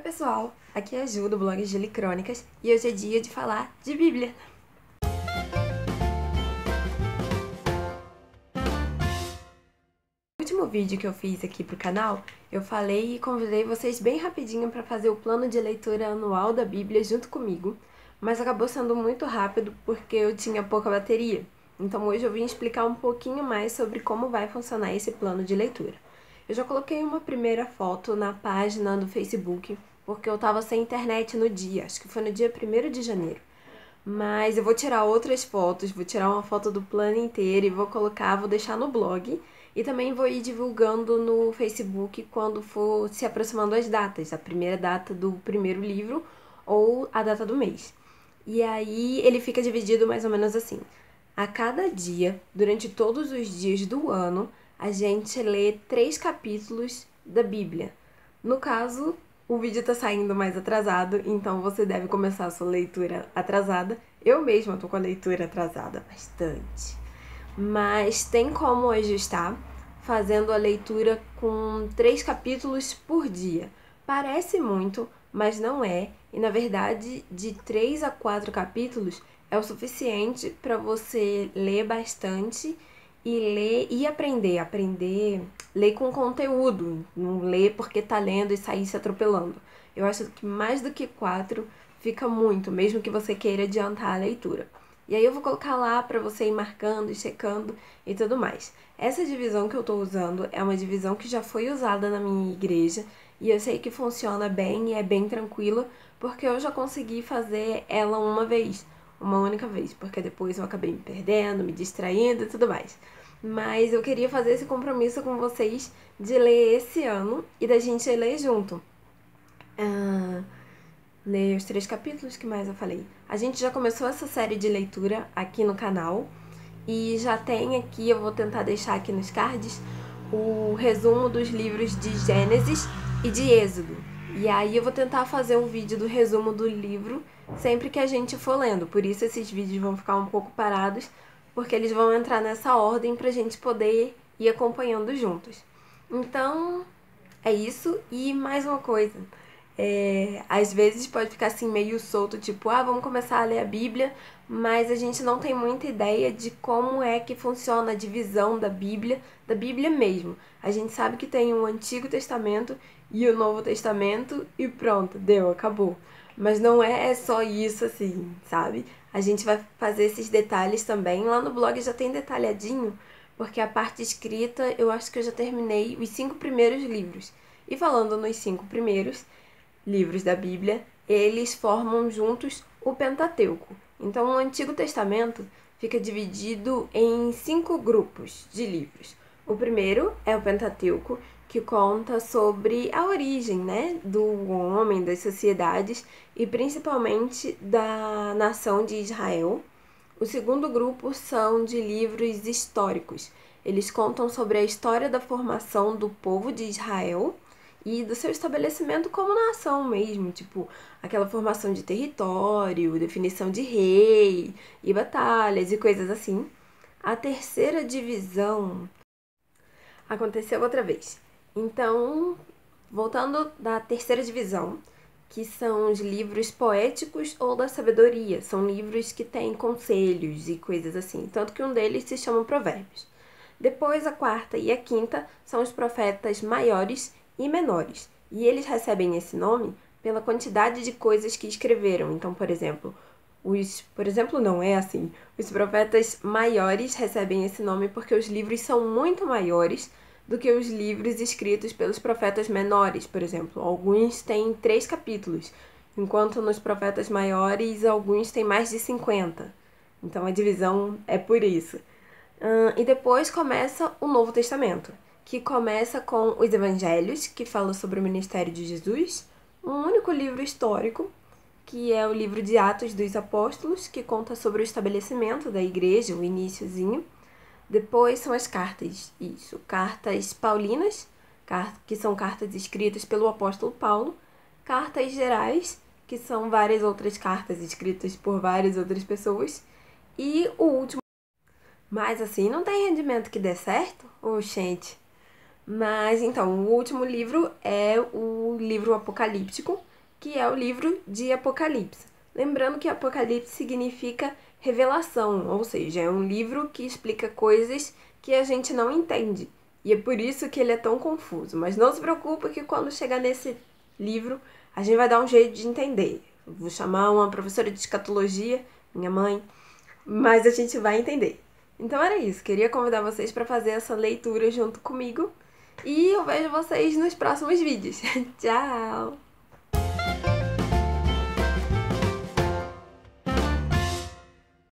pessoal, aqui é a Ju do blog Gili Crônicas e hoje é dia de falar de Bíblia. No último vídeo que eu fiz aqui pro canal, eu falei e convidei vocês bem rapidinho para fazer o plano de leitura anual da Bíblia junto comigo, mas acabou sendo muito rápido porque eu tinha pouca bateria. Então hoje eu vim explicar um pouquinho mais sobre como vai funcionar esse plano de leitura. Eu já coloquei uma primeira foto na página do Facebook, porque eu tava sem internet no dia, acho que foi no dia 1º de janeiro. Mas eu vou tirar outras fotos, vou tirar uma foto do plano inteiro e vou deixar no blog. E também vou ir divulgando no Facebook quando for se aproximando as datas, a primeira data do primeiro livro ou a data do mês. E aí ele fica dividido mais ou menos assim. A cada dia, durante todos os dias do ano, a gente lê 3 capítulos da Bíblia. No caso, o vídeo tá saindo mais atrasado, então você deve começar a sua leitura atrasada. Eu mesma tô com a leitura atrasada bastante. Mas tem como ajustar fazendo a leitura com 3 capítulos por dia. Parece muito, mas não é. E na verdade, de 3 a 4 capítulos é o suficiente para você ler bastante e aprender. Ler com conteúdo, não ler porque tá lendo e sair se atropelando. Eu acho que mais do que 4 fica muito, mesmo que você queira adiantar a leitura. E aí eu vou colocar lá para você ir marcando, checando e tudo mais. Essa divisão que eu tô usando é uma divisão que já foi usada na minha igreja e eu sei que funciona bem e é bem tranquila, porque eu já consegui fazer ela uma única vez, porque depois eu acabei me perdendo, me distraindo e tudo mais. Mas eu queria fazer esse compromisso com vocês de ler esse ano e da gente ler junto. Ler os 3 capítulos, que mais eu falei? A gente já começou essa série de leitura aqui no canal e já tem aqui, eu vou tentar deixar aqui nos cards, o resumo dos livros de Gênesis e de Êxodo. E aí eu vou tentar fazer um vídeo do resumo do livro sempre que a gente for lendo. Por isso esses vídeos vão ficar um pouco parados, porque eles vão entrar nessa ordem pra gente poder ir acompanhando juntos. Então, é isso. E mais uma coisa. Às vezes pode ficar assim meio solto, tipo, vamos começar a ler a Bíblia, mas a gente não tem muita ideia de como é que funciona a divisão da Bíblia mesmo. A gente sabe que tem o Antigo Testamento e o Novo Testamento e pronto, deu, acabou. Mas não é só isso assim, sabe? A gente vai fazer esses detalhes também. Lá no blog já tem detalhadinho, porque a parte escrita eu acho que eu já terminei os 5 primeiros livros. E falando nos 5 primeiros livros da Bíblia, eles formam juntos o Pentateuco. Então, o Antigo Testamento fica dividido em 5 grupos de livros. O primeiro é o Pentateuco, que conta sobre a origem, do homem, das sociedades e principalmente da nação de Israel. O segundo grupo são de livros históricos. Eles contam sobre a história da formação do povo de Israel e do seu estabelecimento como nação mesmo, tipo, aquela formação de território, definição de rei e batalhas e coisas assim. A terceira divisão aconteceu outra vez. Então, voltando da terceira divisão, que são os livros poéticos ou da sabedoria, são livros que têm conselhos e coisas assim, tanto que um deles se chama Provérbios. Depois, a quarta e a quinta são os profetas maiores e menores. E eles recebem esse nome pela quantidade de coisas que escreveram. Então, por exemplo, não é assim. Os profetas maiores recebem esse nome porque os livros são muito maiores do que os livros escritos pelos profetas menores, por exemplo. Alguns têm 3 capítulos, enquanto nos profetas maiores alguns têm mais de 50. Então a divisão é por isso. E depois começa o Novo Testamento, que começa com os Evangelhos, que fala sobre o ministério de Jesus, um único livro histórico, que é o livro de Atos dos Apóstolos, que conta sobre o estabelecimento da igreja, o iniciozinho. Depois são as cartas, cartas paulinas, que são cartas escritas pelo apóstolo Paulo, cartas gerais, que são várias outras cartas escritas por várias outras pessoas, e o último. Mas assim, não tem rendimento que dê certo? Gente. Mas então, o último livro é o livro apocalíptico, que é o livro de Apocalipse. Lembrando que Apocalipse significa revelação, ou seja, é um livro que explica coisas que a gente não entende. E é por isso que ele é tão confuso. Mas não se preocupe que quando chegar nesse livro, a gente vai dar um jeito de entender. Vou chamar uma professora de escatologia, minha mãe, mas a gente vai entender. Então era isso, queria convidar vocês para fazer essa leitura junto comigo e eu vejo vocês nos próximos vídeos. Tchau!